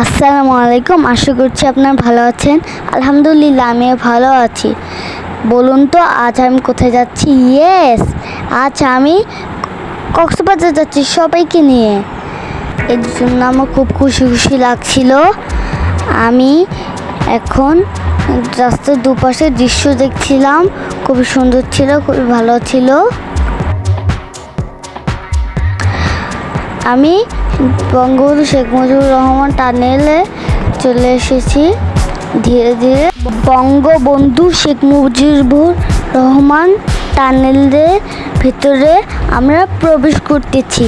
আসসালামু আলাইকুম। আশা করছি আপনারা ভালো আছেন। আলহামদুলিল্লাহ আমিও ভালো আছি। বলুন তো আজ আমি কোথায় যাচ্ছি? আজ আমি কক্সবাজার যাচ্ছি সবাইকে নিয়ে। এর জন্য আমার খুব খুশি লাগছিল। আমি এখন রাস্তার দুপাশে দৃশ্য দেখছিলাম, খুবই সুন্দর ছিল, খুবই ভালো ছিল। আমি বঙ্গবন্ধু শেখ মুজিবুর রহমান টানেলে চলে এসেছি। ধীরে ধীরে বঙ্গবন্ধু শেখ মুজিবুর রহমান টানেলের ভিতরে আমরা প্রবেশ করতেছি।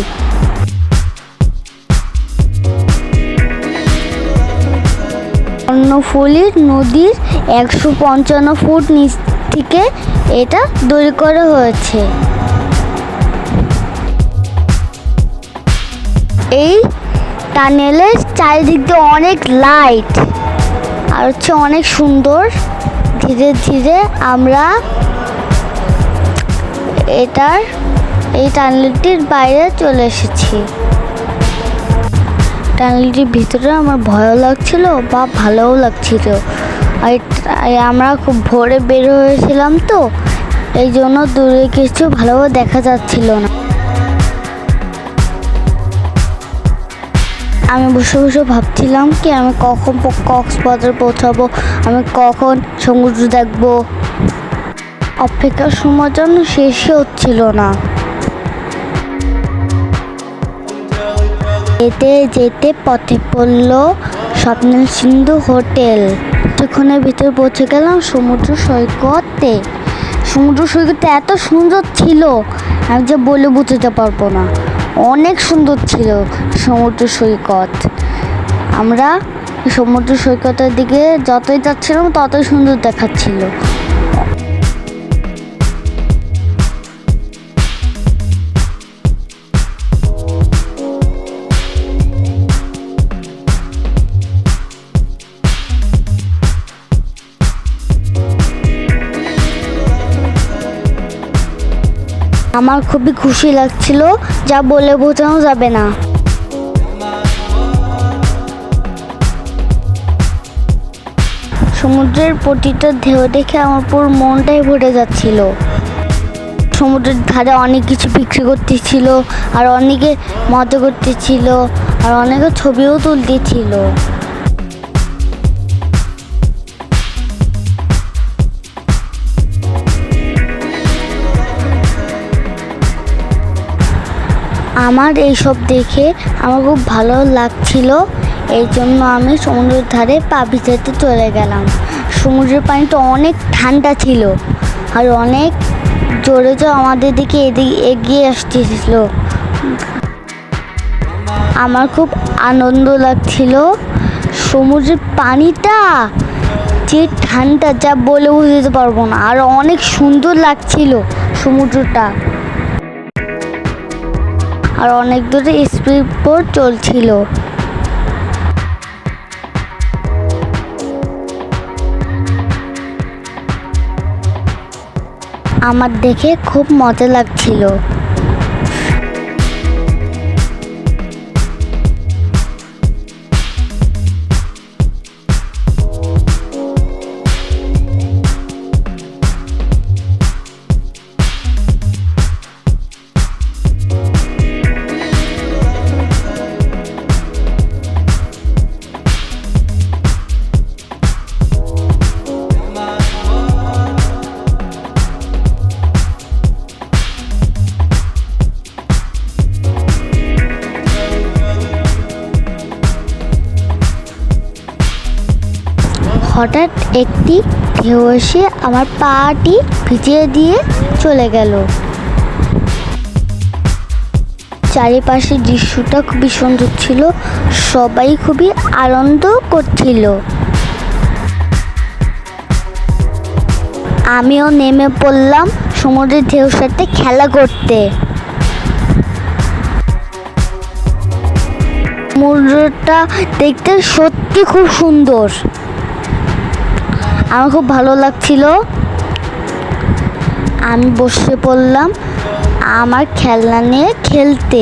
কর্ণফুলী নদীর 155 ফুট নিচ থেকে এটা তৈরি করা হয়েছে। এই টানেলের চারিদিক দিয়ে অনেক লাইট আর অনেক সুন্দর। ধীরে ধীরে আমরা এই টানেলটির বাইরে চলে এসেছি। টানেলটির ভিতরে আমার ভয়ও লাগছিল বা ভালোও লাগছিল। আর আমরা খুব ভোরে বের হয়েছিলাম, তো এই জন্য দূরে কিছু ভালোভাবে দেখা যাচ্ছিল না। আমি বসে বসে ভাবছিলাম কি আমি কখন কক্সবাজার পৌঁছাবো, আমি কখন সমুদ্র দেখবো। অপেক্ষার সময় যেন শেষই হচ্ছিল না। যেতে যেতে পথে পড়ল স্বপ্নের সিন্ধু হোটেল। কিছুক্ষণের ভিতরে পৌঁছে গেলাম সমুদ্র সৈকতে। সমুদ্র সৈকতটা এত সুন্দর ছিল আমি যে বলে বুঝতে পারবো না। অনেক সুন্দর ছিল সমুদ্র সৈকত। আমরা সমুদ্র সৈকতের দিকে যতই যাচ্ছিলাম ততই সুন্দর দেখাচ্ছিল। আমার খুবই খুশি লাগছিল, যা বলে বোঝানো যাবে না। সমুদ্রের প্রতিটা ঢেউ দেখে আমার পুরো মনটাই ভরে যাচ্ছিল। সমুদ্রের ধারে অনেক কিছু বিক্রি করতেছিল, আর অনেকে মজা করতেছিল, আর অনেকে ছবিও তুলতেছিল। আমার এইসব দেখে আমার খুব ভালো লাগছিল। এই জন্য আমি সমুদ্রের ধারে পা ভিজাতে চলে গেলাম। সমুদ্রের পানিটা অনেক ঠান্ডা ছিল, আর অনেক জোরে জোরে আমাদের দিকে এগিয়ে আসতেছিল। আমার খুব আনন্দ লাগছিল। সমুদ্রের পানিটা যে ঠান্ডা যা বলে বুঝতে পারবো না, আর অনেক সুন্দর লাগছিল সমুদ্রটা। আর অনেক দূরে স্পিড বোট চলছিল। আমার দেখে খুব মজা লাগছিল। হঠাৎ একটি ঢেউ এসে আমার পাটি ভিজিয়ে দিয়ে চলে গেল। চারিপাশের দৃশ্যটা খুবই সুন্দর ছিল, সবাই খুবই আনন্দ করছিল। আমিও নেমে পড়লাম সমুদ্রের ঢেউর সাথে খেলা করতে। সমুদ্রটা দেখতে সত্যি খুব সুন্দর, আমার খুব ভালো লাগছিল। আমি বসে পড়লাম আমার খেলনা নিয়ে খেলতে।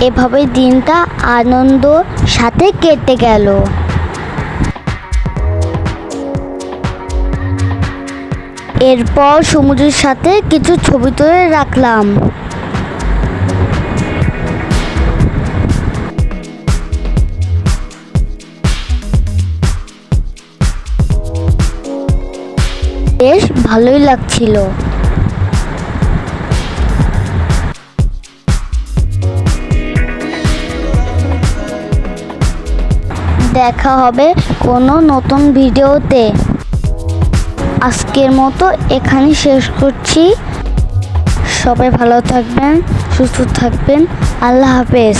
এভাবেই দিনটা আনন্দ সাথে কেটে গেল। এরপর সমুদ্রের সাথে কিছু ছবি তুলে রাখলাম। বেশ ভালোই লাগছিল। দেখা হবে কোনো নতুন ভিডিওতে। আজকের মতো এখানে শেষ করছি। সবাই ভালো থাকবেন, সুস্থ থাকবেন। আল্লাহ হাফেজ।